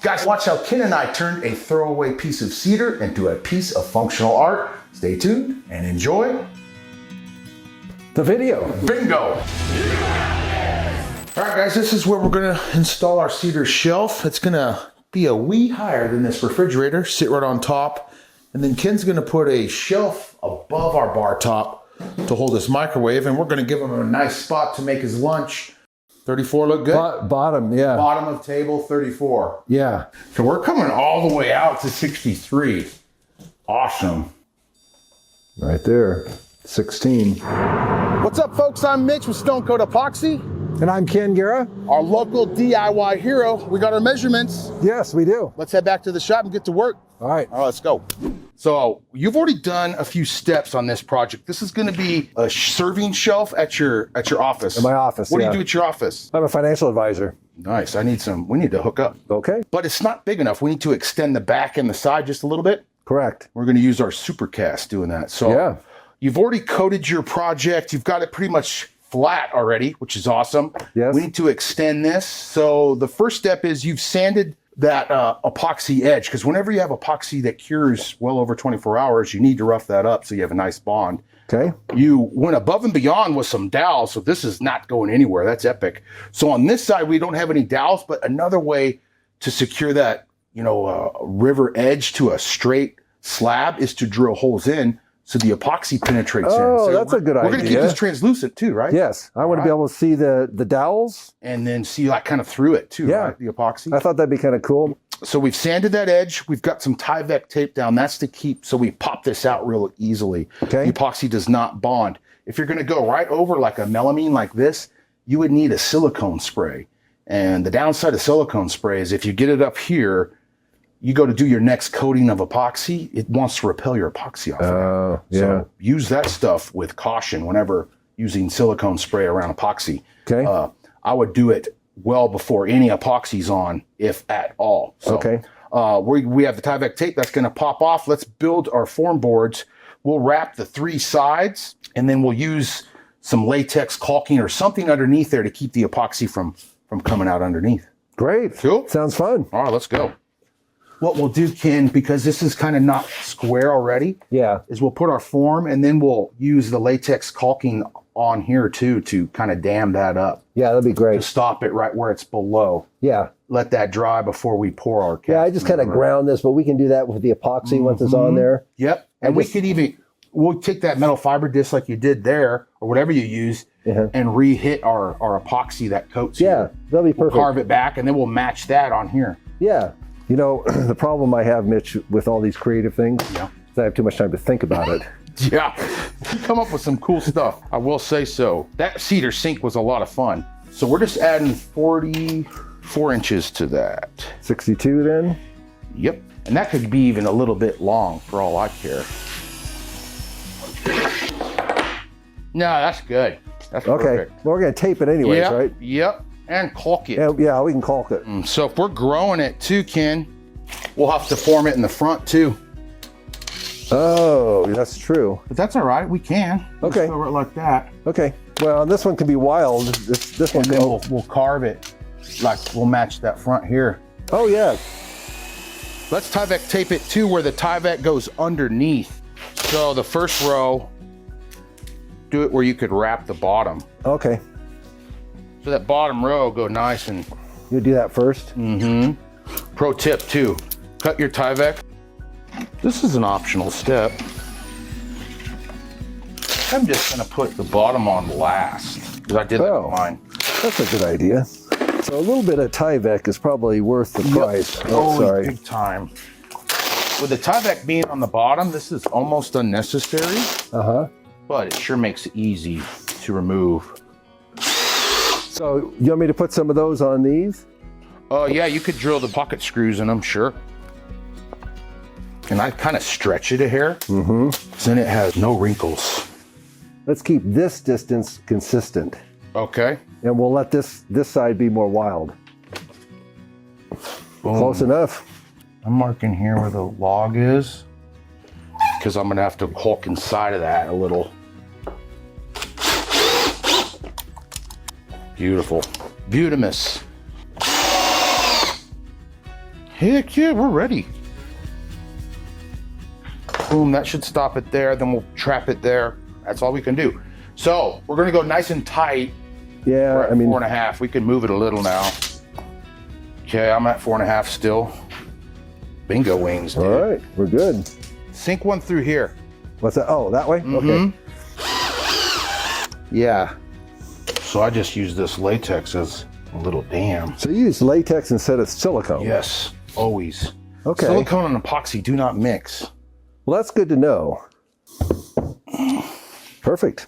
Guys, watch how Ken and I turned a throwaway piece of cedar into a piece of functional art. Stay tuned and enjoy the video. Bingo! All right, guys, this is where we're gonna install our cedar shelf. It's gonna be a wee higher than this refrigerator, sit right on top. And then Ken's gonna put a shelf above our bar top to hold his microwave, and we're gonna give him a nice spot to make his lunch. 34 look good? Bottom, yeah. Bottom of table, 34. Yeah. So we're coming all the way out to 63. Awesome. Right there, 16. What's up, folks? I'm Mitch with Stone Coat Epoxy. And I'm Ken Guerra. Our local DIY hero. We got our measurements. Yes, we do. Let's head back to the shop and get to work. All right. All right, let's go. So you've already done a few steps on this project. This is going to be a serving shelf at your office. In my office, What do you do at your office? I'm a financial advisor. Nice. We need to hook up. Okay. But it's not big enough. We need to extend the back and the side just a little bit. Correct. We're going to use our Supercast doing that. So yeah. You've already coated your project. You've got it pretty much flat already, which is awesome. Yes. We need to extend this. So the first step is you've sanded that epoxy edge, because whenever you have epoxy that cures well over 24 hours, you need to rough that up so you have a nice bond. Okay. You went above and beyond with some dowels, so this is not going anywhere. That's epic. So on this side, we don't have any dowels, but another way to secure that, river edge to a straight slab is to drill holes in so the epoxy penetrates in. Oh, So that's a good idea. We're going to keep this translucent too, right? Yes. I want to be able to see the dowels. And then see like kind of through it too, right? The epoxy. I thought that'd be kind of cool. So we've sanded that edge. We've got some Tyvek tape down. That's to keep, so we pop this out real easily. Okay. The epoxy does not bond. If you're going to go right over like a melamine like this, you would need a silicone spray. And the downside of silicone spray is if you get it up here, you go to do your next coating of epoxy, it wants to repel your epoxy off of it. Yeah. So use that stuff with caution whenever using silicone spray around epoxy. Okay. I would do it well before any epoxy's on, if at all. So, okay. We have the Tyvek tape that's going to pop off. Let's build our form boards. We'll wrap the three sides, and then we'll use some latex caulking or something underneath there to keep the epoxy from coming out underneath. Great. Cool. Sounds fun. All right, let's go. What we'll do, Ken, because this is kind of not square already, is we'll put our form and then we'll use the latex caulking on here too to kind of dam that up. Yeah, that'd be great. To stop it right where it's below. Yeah. Let that dry before we pour our cast. Yeah, I just kind of ground this, but we can do that with the epoxy once it's on there. Yep. And we could even, we'll take that metal fiber disc like you did there, or whatever you use, and re-hit our epoxy that coats Yeah, that'll be perfect. We'll carve it back, and then we'll match that on here. Yeah. You know, the problem I have, Mitch, with all these creative things is I have too much time to think about it. Yeah. You come up with some cool stuff, I will say so. That cedar sink was a lot of fun. So we're just adding 44 inches to that. 62 then? Yep. And that could be even a little bit long for all I care. No, that's good. That's perfect. Well, we're going to tape it anyways, right? Yep. And caulk it. Yeah, we can caulk it. So if we're growing it too, Ken, we'll have to form it in the front too. Oh, that's true. But that's all right. We can. Okay. Just throw it like that. Okay. Well, this one can be wild. This one. And then we'll carve it. Like we'll match that front here. Oh yeah. Let's Tyvek tape it too where the Tyvek goes underneath. So the first row, do it where you could wrap the bottom. Okay. So that bottom row go nice and... You do that first? Mm-hmm. Pro tip too, cut your Tyvek. This is an optional step. I'm just gonna put the bottom on last, because I did that with mine. That's a good idea. So a little bit of Tyvek is probably worth the price. Oh, sorry. Big time. With the Tyvek being on the bottom, this is almost unnecessary. But it sure makes it easy to remove. So you want me to put some of those on these? Yeah, you could drill the pocket screws in them, sure. And I kind of stretch it a hair, so then it has no wrinkles. Let's keep this distance consistent. Okay. And we'll let this side be more wild. Boom. Close enough. I'm marking here where the log is, because I'm gonna have to caulk inside of that a little. Beautiful. Beautimus. Heck yeah, we're ready. Boom, that should stop it there. Then we'll trap it there. That's all we can do. So we're gonna go nice and tight. Yeah, We're at I mean, 4.5. We can move it a little now. Okay, I'm at 4.5 still. Bingo wings, dude. all right, we're good. Sink one through here. What's that? Oh, that way? Okay. Yeah. So I just use this latex as a little dam. So you use latex instead of silicone? Yes, always. Okay. Silicone and epoxy do not mix. Well, that's good to know. Perfect.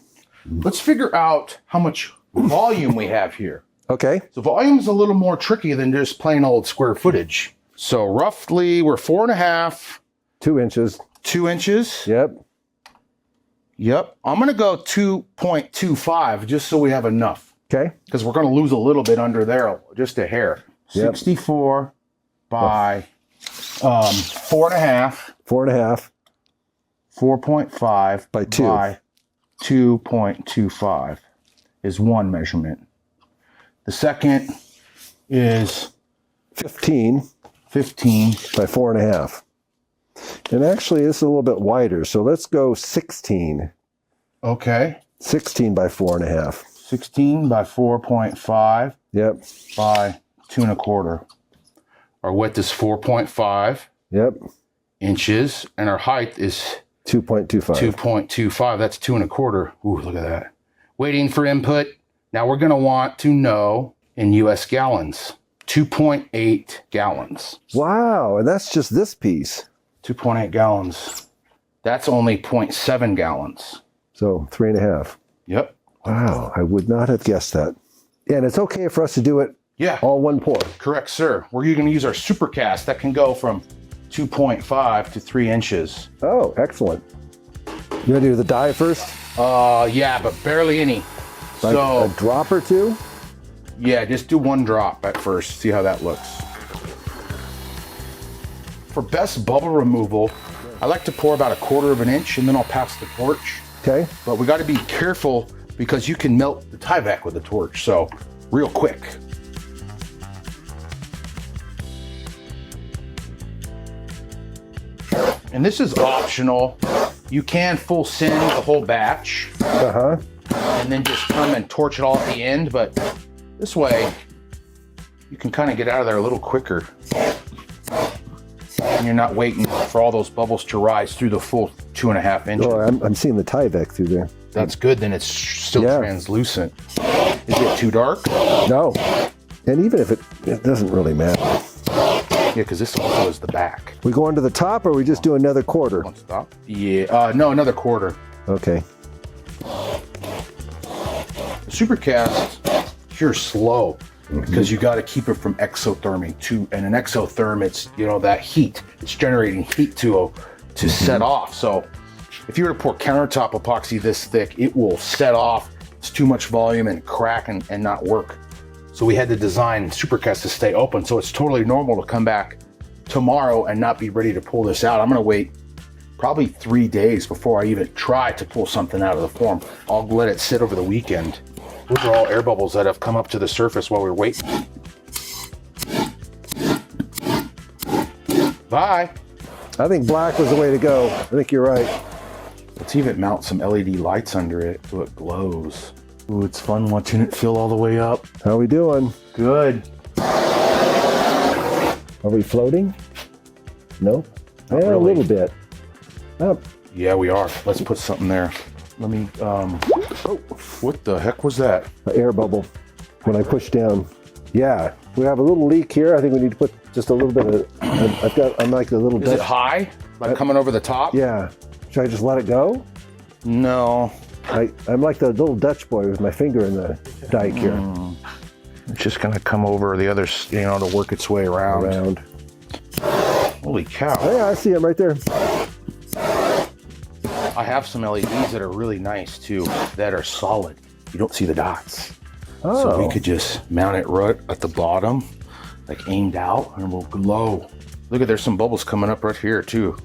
Let's figure out how much volume we have here. Okay. So volume is a little more tricky than just plain old square footage. So roughly we're 4.5. 2 inches. 2 inches. Yep. Yep. I'm going to go 2.25 just so we have enough. Okay. Because we're going to lose a little bit under there, just a hair. Yep. 64 by 4.5. 4.5. 4.5 By 2. by 2.25 is one measurement. The second is 15 15 by 4.5. And actually, this is a little bit wider, so let's go 16. Okay. 16 by 4.5. 16 by 4.5 Yep. by 2.25. Our width is 4.5 Yep. inches, and our height is 2.25. 2.25. That's 2.25. Ooh, look at that. Waiting for input. Now we're going to want to know in US gallons. 2.8 gallons. Wow, and that's just this piece. 2.8 gallons. That's only 0.7 gallons. So 3.5. Yep. Wow, I would not have guessed that. Yeah, and it's okay for us to do it Yeah. all one pour. Correct, sir. We're going to use our Supercast that can go from 2.5 to 3 inches. Oh, excellent. You want to do the dye first? Yeah, but barely any. Like So, a drop or two? yeah, just do one drop at first. See how that looks. For best bubble removal, I like to pour about 1/4 of an inch and then I'll pass the torch. Okay. But we got to be careful because you can melt the Tyvek with a torch. So, real quick. And this is optional. You can full send the whole batch Uh-huh. and then just come and torch it all at the end, but this way you can kind of get out of there a little quicker. And you're not waiting for all those bubbles to rise through the full 2.5 inches. Oh, I'm seeing the Tyvek through there. That's good, then it's still Yeah. translucent. Is it too dark? No. And even if it doesn't really matter. Yeah, because this also is the back. We go on to the top or we just do another quarter? One stop. Yeah, no, another 1/4. Okay. The Supercast cures slow because you got to keep it from exotherming too. And an exotherm, it's that heat. It's generating heat to set off. So if you were to pour countertop epoxy this thick, it will set off. It's too much volume and crack and not work. So we had to design Supercast to stay open. So it's totally normal to come back tomorrow and not be ready to pull this out. I'm going to wait probably 3 days before I even try to pull something out of the form. I'll let it sit over the weekend. Those are all air bubbles that have come up to the surface while we're waiting. Bye. I think black was the way to go. I think you're right. Let's even mount some LED lights under it so it glows. Ooh, it's fun watching it fill all the way up. How we doing? Good. Are we floating? No? Not Yeah, really. a little bit. Oh, Yeah, we are. Let's put something there. Let me, what the heck was that? an air bubble when I push down. Yeah, we have a little leak here. I think we need to put just a little bit of, I'm like a little Is it Dutch. high? Like coming over the top? Yeah. Should I just let it go? No. I'm like the little Dutch boy with my finger in the dike here. It's just gonna come over the other, to work its way around. Holy cow. Oh, yeah, I see him right there. I have some LEDs that are really nice too, that are solid. You don't see the dots. Oh, So we could just mount it right at the bottom, like aimed out, and we'll glow. Look at, there's some bubbles coming up right here too.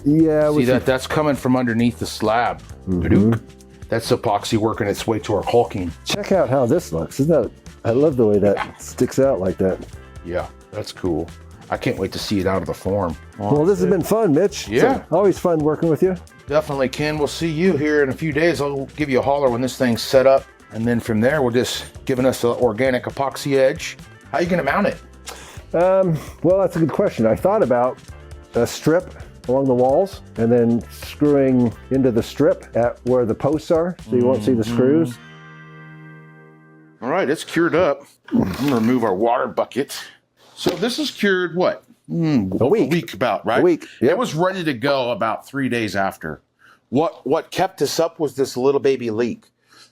yeah. See that? That's coming from underneath the slab. Badook. That's epoxy working its way to our caulking. Check out how this looks. Isn't that? I love the way that sticks out like that. Yeah, that's cool. I can't wait to see it out of the form. Well, this has been fun, Mitch. Yeah. It's always fun working with you. Definitely, Ken. We'll see you here in a few days. I'll give you a holler when this thing's set up. And then from there, we're just giving us an organic epoxy edge. How are you going to mount it? Well, that's a good question. I thought about a strip along the walls and then screwing into the strip at where the posts are so you won't see the screws. All right, it's cured up. I'm going to remove our water bucket. So this is cured, what? A week. A week about, right? A week, yep. It was ready to go about 3 days after. What kept us up was this little baby leak.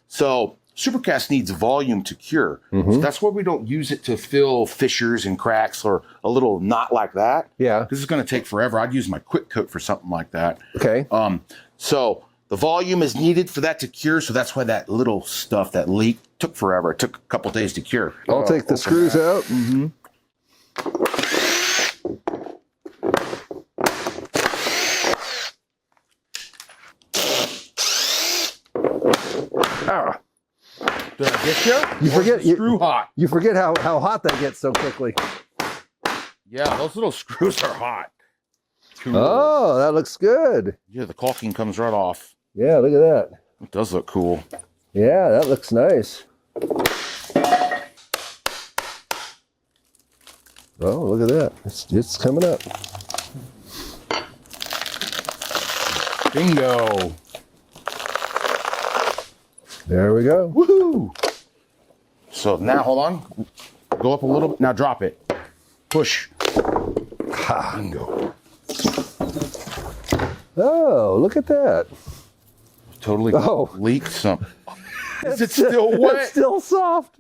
So Supercast needs volume to cure. So that's why we don't use it to fill fissures and cracks or a little knot like that. Yeah. Because it's going to take forever. I'd use my quick coat for something like that. Okay. So the volume is needed for that to cure. So that's why that little stuff, that leak, took forever. It took a couple days to cure. I'll take the screws out. Ah. Did I get you? You forget Screw hot. You forget how hot that gets so quickly. Yeah, those little screws are hot. Cool. Oh, that looks good. Yeah, the caulking comes right off. Yeah, look at that. It does look cool. Yeah, that looks nice. Oh, look at that. It's coming up. Bingo. There we go. Woohoo! So now, hold on. Go up a little bit. Now drop it. Push. Ha. Bingo. Oh, look at that. Totally leaked some. Is it still It's wet? still soft.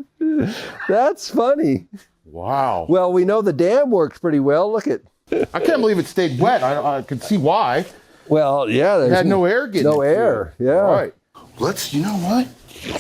That's funny. Wow. Well, we know the dam worked pretty well. Look at. I can't believe it stayed wet. I could see why. Well, yeah. It had no air getting No it through. air. Yeah. All right. You know what?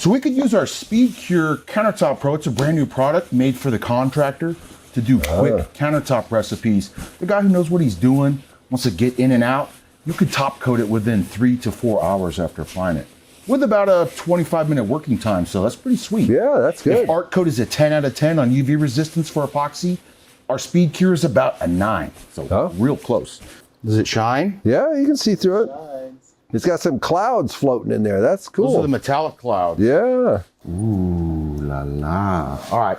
So we could use our Speedcure Countertop Pro. It's a brand new product made for the contractor to do quick countertop recipes. The guy who knows what he's doing, wants to get in and out, you could top coat it within 3 to 4 hours after applying it, with about a 25-minute working time. So that's pretty sweet. Yeah, that's good. If Art Coat is a 10 out of 10 on UV resistance for epoxy, our Speedcure is about a 9. So real close. Does it shine? Yeah, you can see through it. It's got some clouds floating in there. That's cool. Those are the metallic clouds. Yeah. Ooh la la. All right.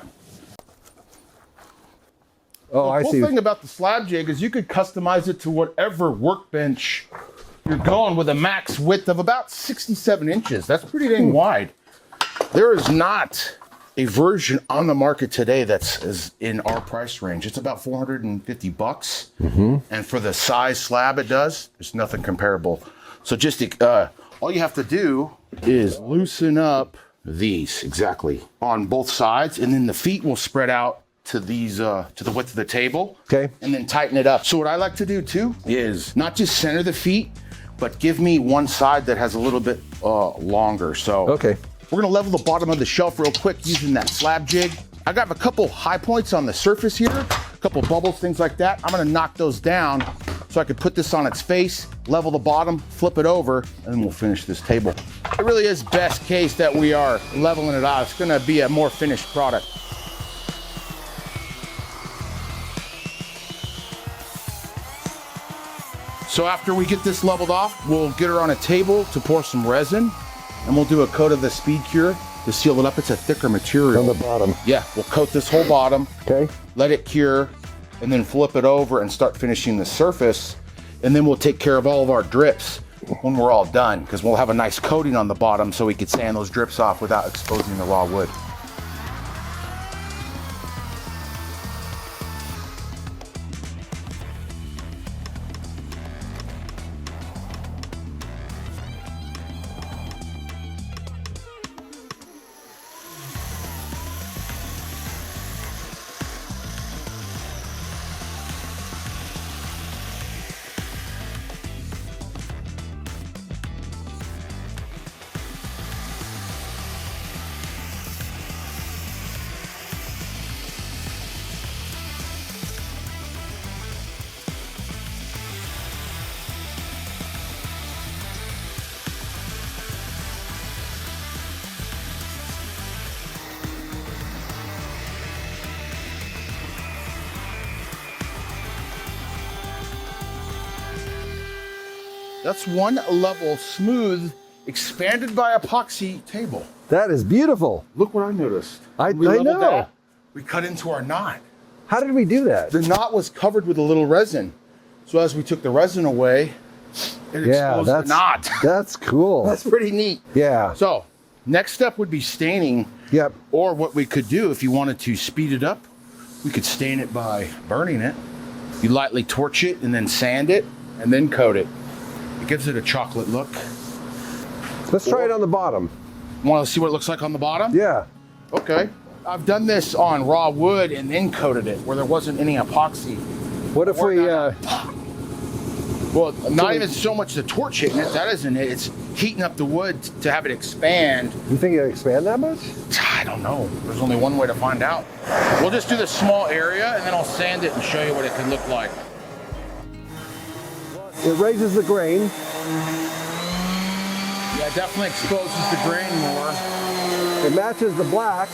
Oh, I The see. cool thing about the Slab Jig is you could customize it to whatever workbench you're going with a max width of about 67 inches. That's pretty dang wide. There is not a version on the market today that's in our price range. It's about $450. And for the size slab it does, there's nothing comparable. So just all you have to do is loosen up these exactly on both sides, and then the feet will spread out to these to the width of the table. Okay. And then tighten it up. So what I like to do too is not just center the feet, but give me one side that has a little bit longer. So Okay. we're gonna level the bottom of the shelf real quick using that Slab Jig. I got a couple high points on the surface here, a couple bubbles, things like that. I'm gonna knock those down so I could put this on its face, level the bottom, flip it over, and then we'll finish this table. It really is best case that we are leveling it out. It's gonna be a more finished product. So after we get this leveled off, we'll get her on a table to pour some resin, and we'll do a coat of the Speedcure to seal it up. It's a thicker material. On the bottom. Yeah, we'll coat this whole bottom, Okay. let it cure, and then flip it over and start finishing the surface. And then we'll take care of all of our drips when we're all done, because we'll have a nice coating on the bottom so we can sand those drips off without exposing the raw wood. That's one level, smooth, expanded by epoxy table. That is beautiful. Look what I noticed. I When we leveled know. that, we cut into our knot. How did we do that? The knot was covered with a little resin. So as we took the resin away, it exposed the knot. That's cool. That's pretty neat. Yeah. So next step would be staining. Yep. Or what we could do if you wanted to speed it up, we could stain it by burning it. You lightly torch it and then sand it and then coat it. It gives it a chocolate look. Let's try it on the bottom. Want to see what it looks like on the bottom? Yeah. Okay. I've done this on raw wood and then coated it where there wasn't any epoxy. What if we, Well, not even so much the torch hitting it, that isn't it. It's heating up the wood to have it expand. you think it'll expand that much? I don't know. There's only one way to find out. We'll just do the small area and then I'll sand it and show you what it could look like. It raises the grain. Yeah, it definitely exposes the grain more. It matches the black.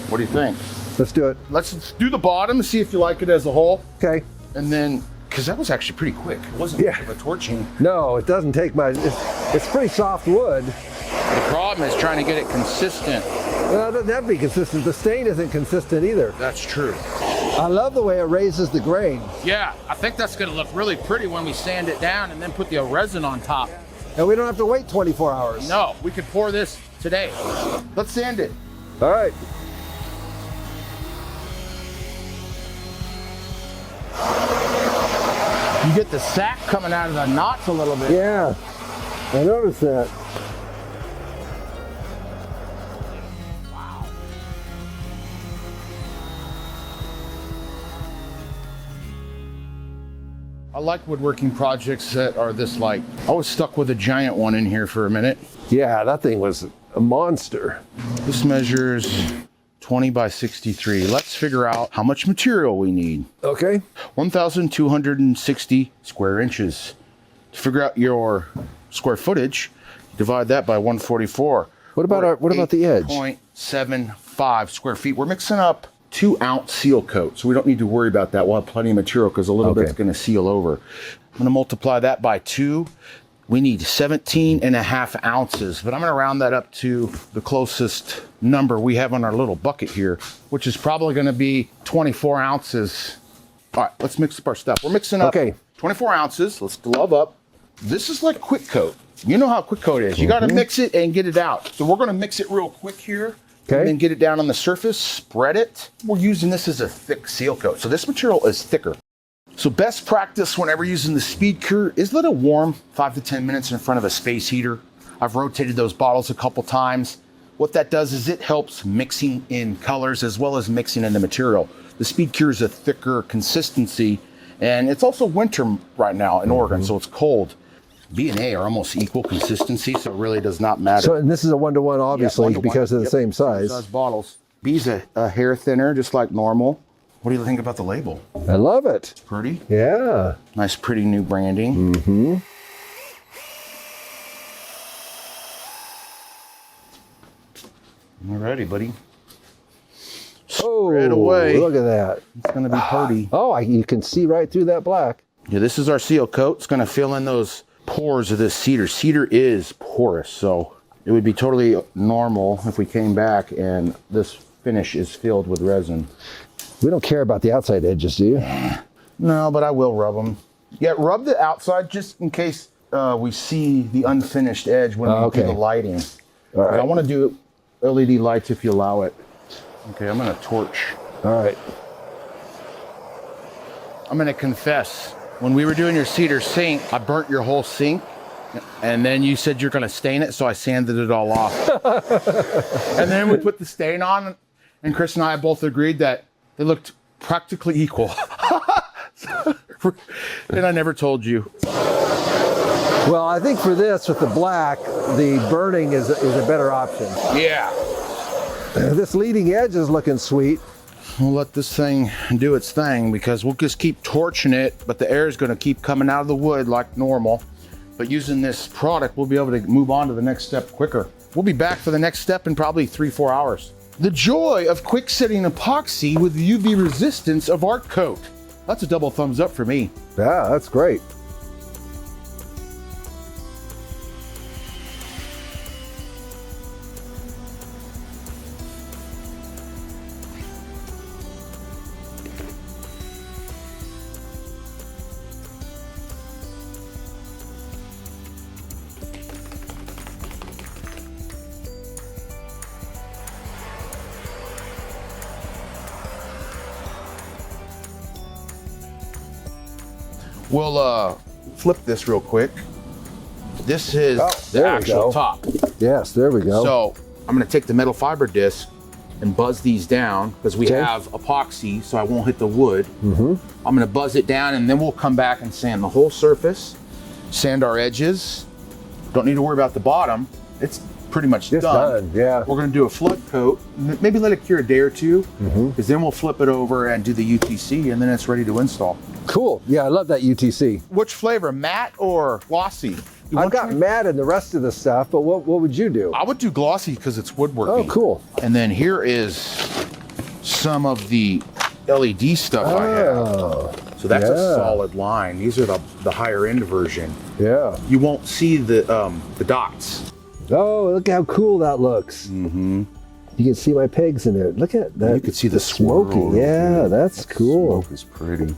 What do you think? Let's do it. Let's do the bottom and see if you like it as a whole. Okay. And then, because that was actually pretty quick. It wasn't much of a torching. No, it doesn't take much. It's pretty soft wood. The problem is trying to get it consistent. Well, it doesn't have to be consistent. The stain isn't consistent either. That's true. I love the way it raises the grain. Yeah, I think that's going to look really pretty when we sand it down and then put the resin on top. And we don't have to wait 24 hours. No, we could pour this today. Let's sand it. All right. You get the sack coming out of the knots a little bit. Yeah, I noticed that. I like woodworking projects that are this light. I was stuck with a giant one in here for a minute. Yeah, that thing was a monster. This measures 20 by 63. Let's figure out how much material we need. Okay. 1,260 square inches. To figure out your square footage, divide that by 144. What about the edge? 0.75 square feet. We're mixing up 2-ounce seal coat, so we don't need to worry about that. We'll have plenty of material because a little bit's going to seal over. I'm going to multiply that by 2. We need 17.5 ounces, but I'm going to round that up to the closest number we have on our little bucket here, which is probably going to be 24 ounces. All right, let's mix up our stuff. We're mixing up 24 ounces. Let's glove up. This is like quick coat. You know how quick coat is. You got to mix it and get it out. So we're going to mix it real quick here. Okay. And then get it down on the surface, spread it. We're using this as a thick seal coat. So this material is thicker. So best practice whenever using the Speedcure is let it warm 5 to 10 minutes in front of a space heater. I've rotated those bottles a couple times. What that does is it helps mixing in colors as well as mixing in the material. The Speedcure is a thicker consistency, and it's also winter right now in Oregon, so it's cold. B and A are almost equal consistency, so it really does not matter. So, and this is a 1-to-1, obviously, Yeah, 1-to-1. because of the same size. Size bottles. B's a hair thinner, just like normal. What do you think about the label? I love it. Pretty. Yeah. Nice, pretty new branding. Mm-hmm. Alrighty, buddy. Oh, Spread away. look at that. It's gonna be pretty. Oh, you can see right through that black. Yeah, this is our seal coat. It's gonna fill in those pores of this cedar. Cedar is porous, so it would be totally normal if we came back and this finish is filled with resin. We don't care about the outside edges, do you? No, but I will rub them. Yeah, rub the outside just in case we see the unfinished edge when we do the lighting. All right. I want to do LED lights if you allow it. Okay, I'm gonna torch. All right. I'm gonna confess, when we were doing your cedar sink, I burnt your whole sink, and then you said you're gonna stain it, so I sanded it all off. And then we put the stain on, and Chris and I both agreed that they looked practically equal. And I never told you. Well, I think for this, with the black, the burning is a better option. Yeah. This leading edge is looking sweet. We'll let this thing do its thing because we'll just keep torching it, but the air is going to keep coming out of the wood like normal. But using this product, we'll be able to move on to the next step quicker. We'll be back for the next step in probably 3-4 hours. The joy of quick setting epoxy with the UV resistance of Art Coat. That's a double thumbs up for me. Yeah, that's great. We'll flip this real quick. This is the there we actual go. top. Yes, there we go. So I'm gonna take the metal fiber disc and buzz these down because we have epoxy, so I won't hit the wood. I'm gonna buzz it down, and then we'll come back and sand the whole surface, sand our edges. Don't need to worry about the bottom. It's pretty much done. Yeah. We're gonna do a flood coat, maybe let it cure a day or two, because then we'll flip it over and do the UTC, and then it's ready to install. Cool. Yeah, I love that UTC. Which flavor, matte or glossy? I've got matte in the rest of the stuff, but what would you do? I would do glossy because it's woodworking. Oh, cool. And then here is some of the LED stuff I have. So that's a solid line. These are the higher end version. Yeah. You won't see the dots. Oh, look how cool that looks. You can see my pegs in there. Look at that. You can see the smoky. swirl. Yeah, that's cool. Smoke is pretty.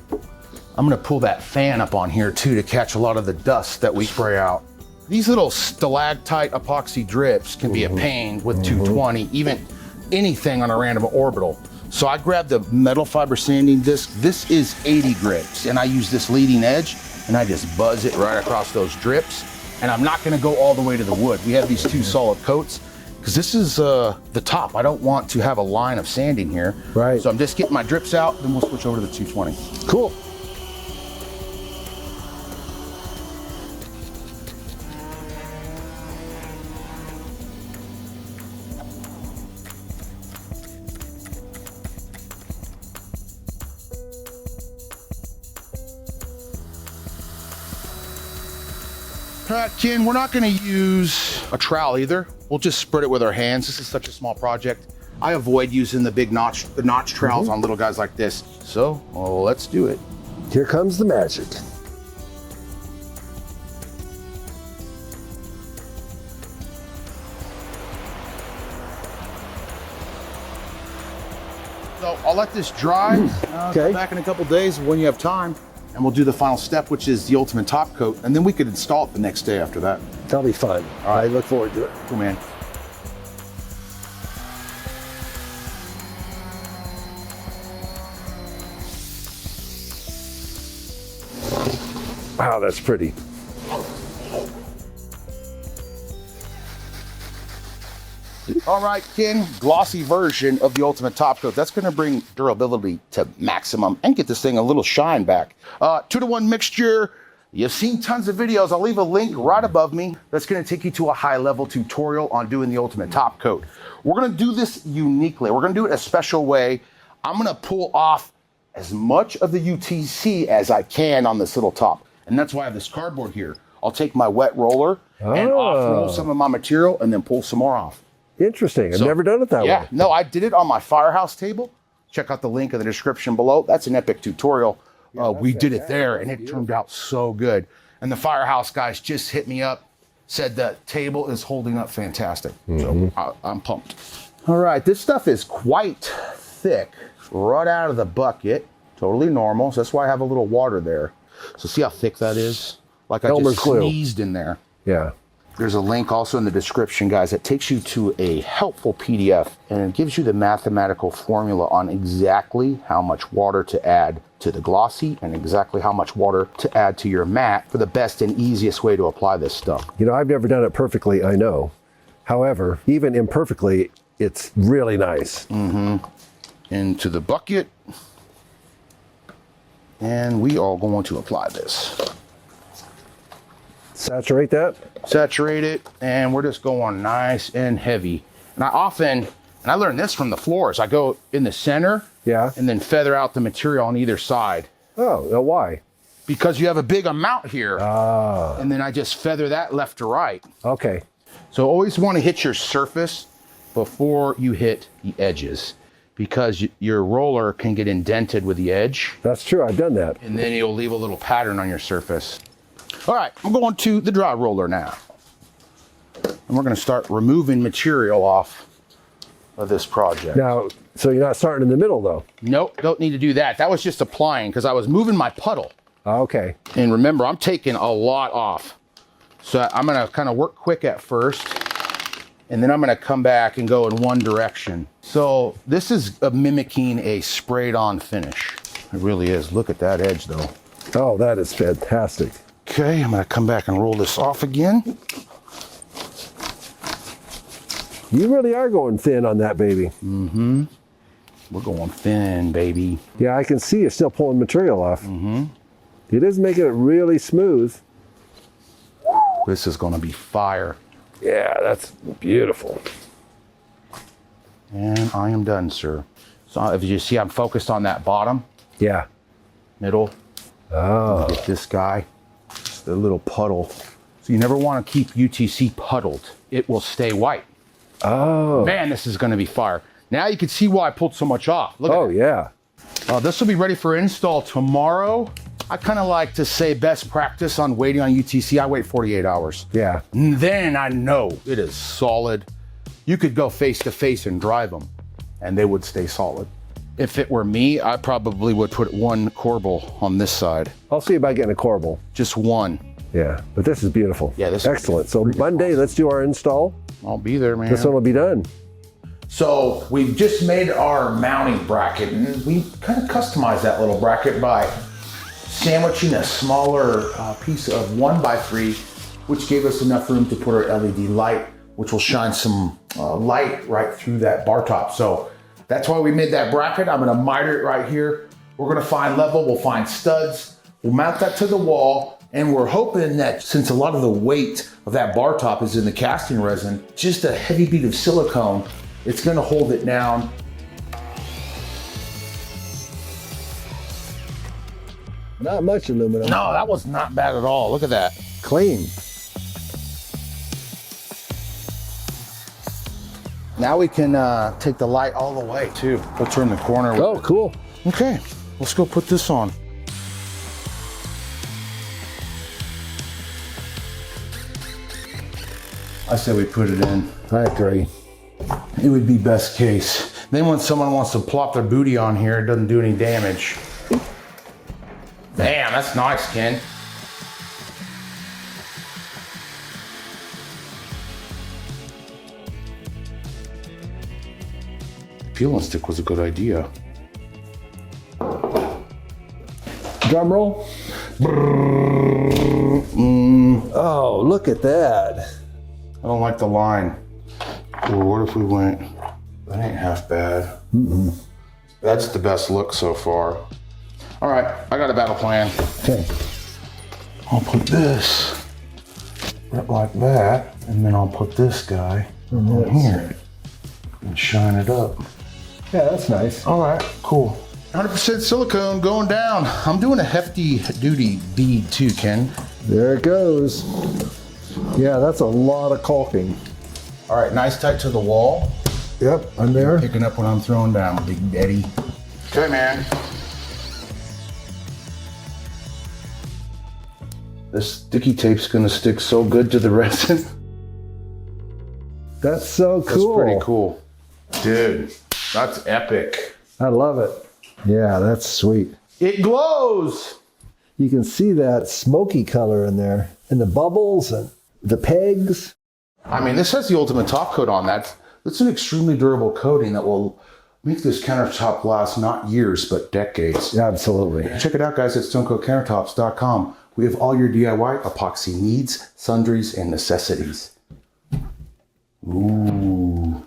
I'm gonna pull that fan up on here too to catch a lot of the dust that we spray out. These little stalactite epoxy drips can be a pain with 220, even anything on a random orbital. So I grabbed the metal fiber sanding disc. This is 80 grips, and I use this leading edge, and I just buzz it right across those drips. And I'm not gonna go all the way to the wood. We have these two solid coats, because this is the top. I don't want to have a line of sanding here. Right. So I'm just getting my drips out, then we'll switch over to the 220. Cool. All right, Ken, we're not gonna use a trowel either. We'll just spread it with our hands. This is such a small project. I avoid using the big notch trowels on little guys like this. So, let's do it. Here comes the magic. So I'll let this dry. Okay. Come back in a couple days when you have time, and we'll do the final step, which is the ultimate top coat, and then we could install it the next day after that. That'll be fun. All right. I look forward to it. Cool, man. Wow, that's pretty. All right, Ken, glossy version of the ultimate top coat. That's gonna bring durability to maximum and get this thing a little shine back. 2-to-1 mixture. You've seen tons of videos. I'll leave a link right above me. That's gonna take you to a high level tutorial on doing the ultimate top coat. We're gonna do this uniquely. We're gonna do it a special way. I'm gonna pull off as much of the UTC as I can on this little top. And that's why I have this cardboard here. I'll take my wet roller and off-roll some of my material and then pull some more off. Interesting. I've never done it that way. No, I did it on my firehouse table. Check out the link in the description below. That's an epic tutorial. We did it there, and it turned out so good. And the firehouse guys just hit me up, said the table is holding up fantastic. So I'm pumped. All right, this stuff is quite thick right out of the bucket. Totally normal. So that's why I have a little water there. So see how thick that is? Like I Elmer's just glue. sneezed in there. Yeah. There's a link also in the description, guys, that takes you to a helpful PDF, and it gives you the mathematical formula on exactly how much water to add to the glossy and exactly how much water to add to your mat for the best and easiest way to apply this stuff. You know, I've never done it perfectly, I know. However, even imperfectly, it's really nice. Into the bucket, and we are going to apply this. Saturate that. Saturate it, and we're just going nice and heavy. And I learned this from the floors. I go in the center, and then feather out the material on either side. Oh, now why? Because you have a big amount here, and then I just feather that left to right. Okay. So always want to hit your surface before you hit the edges, because your roller can get indented with the edge. That's true, I've done that. And then you'll leave a little pattern on your surface. All right, I'm going to the dry roller now. And we're gonna start removing material off of this project. Now, so you're not starting in the middle though? Nope, don't need to do that. That was just applying because I was moving my puddle. Okay. And remember, I'm taking a lot off. So I'm gonna kind of work quick at first, and then I'm gonna come back and go in one direction. So this is mimicking a sprayed on finish. It really is. Look at that edge though. Oh, that is fantastic. Okay, I'm gonna come back and roll this off again. You really are going thin on that baby. Mm-hmm. We're going thin, baby. Yeah, I can see you're still pulling material off. Mm-hmm. It is making it really smooth. This is gonna be fire. Yeah, that's beautiful. And I am done, sir. So if you see, I'm focused on that bottom, Yeah. middle. Oh. Get this guy, the little puddle. So you never want to keep UTC puddled. It will stay white. Oh. Man, this is gonna be fire. Now you can see why I pulled so much off. Look at Oh, that. yeah. This will be ready for install tomorrow. I kind of like to say best practice on waiting on UTC. I wait 48 hours. Yeah. And then I know it is solid. You could go face to face and drive them and they would stay solid. If it were me, I probably would put one corbel on this side. I'll see about getting a corbel. Just one. Yeah, but this is beautiful. Yeah, this is excellent. So Monday, let's do our install. I'll be there, man. This one will be done. So we've just made our mounting bracket, and we kind of customized that little bracket by sandwiching a smaller piece of 1x3, which gave us enough room to put our LED light, which will shine some light right through that bar top. So that's why we made that bracket. I'm gonna miter it right here. We're gonna find level, we'll find studs, we'll mount that to the wall, and we're hoping that since a lot of the weight of that bar top is in the casting resin, just a heavy bead of silicone, it's gonna hold it down. Not much aluminum. No, that was not bad at all. Look at that. Clean. Now we can take the light all the way too. We'll turn the corner. Oh, cool. Okay, let's go put this on. I say we put it in. I agree. It would be best case. Then when someone wants to plop their booty on here, it doesn't do any damage. Damn, that's nice, Ken. The peeling stick was a good idea. Drum roll. Oh, look at that. I don't like the line. Well, what if we went, that ain't half bad. That's the best look so far. All right, I got a battle plan. Okay. I'll put this right like that, and then I'll put this guy right here and shine it up. Yeah, that's nice. All right, cool. 100% silicone going down. I'm doing a hefty duty bead too, Ken. There it goes. Yeah, that's a lot of caulking. All right, nice tight to the wall. Yep, I'm there. Picking up what I'm throwing down, Big Daddy. Okay, man. This sticky tape's gonna stick so good to the resin. That's so cool. That's pretty cool. Dude, that's epic. I love it. Yeah, that's sweet. It glows. You can see that smoky color in there, and the bubbles and the pegs. I mean, this has the ultimate top coat on that. It's an extremely durable coating that will make this countertop last not years, but decades. Absolutely. Check it out, guys, at stonecoatcountertops.com. We have all your DIY epoxy needs, sundries, and necessities. Ooh.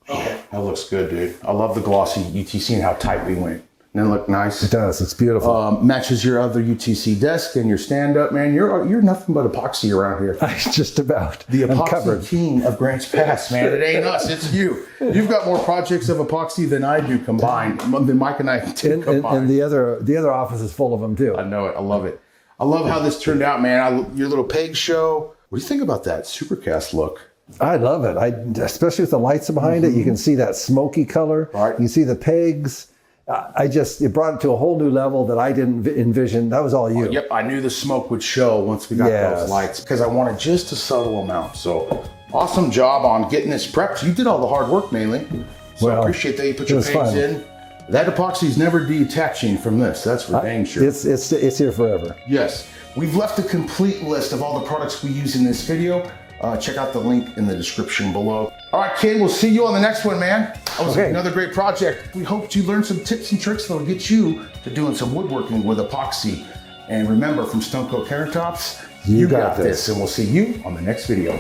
Oh, that looks good, dude. I love the glossy UTC and how tight we went. Doesn't it look nice? It does. It's beautiful. Matches your other UTC desk and your stand-up, man. You're nothing but epoxy around here. Just about. The I'm epoxy covered. king of Grants Pass, man. It ain't us, it's you. You've got more projects of epoxy than I do combined, than Mike and I do combined. And the other office is full of them too. I know it. I love it. I love how this turned out, man. Your little peg show. What do you think about that Supercast look? I love it. Especially with the lights behind it, you can see that smoky color. Right. You can see the pegs. It brought it to a whole new level that I didn't envision. That was all you. Yep, I knew the smoke would show once we got those lights because I wanted just a subtle amount. So awesome job on getting this prepped. You did all the hard work mainly. So I appreciate that you put your pegs in. That epoxy is never detaching from this. That's for dang sure. It's here forever. Yes. We've left a complete list of all the products we use in this video. Check out the link in the description below. All right, Ken, we'll see you on the next one, man. That was another great project. We hope you learned some tips and tricks that'll get you to doing some woodworking with epoxy. And remember, from Countertops, you got this. And we'll see you on the next video.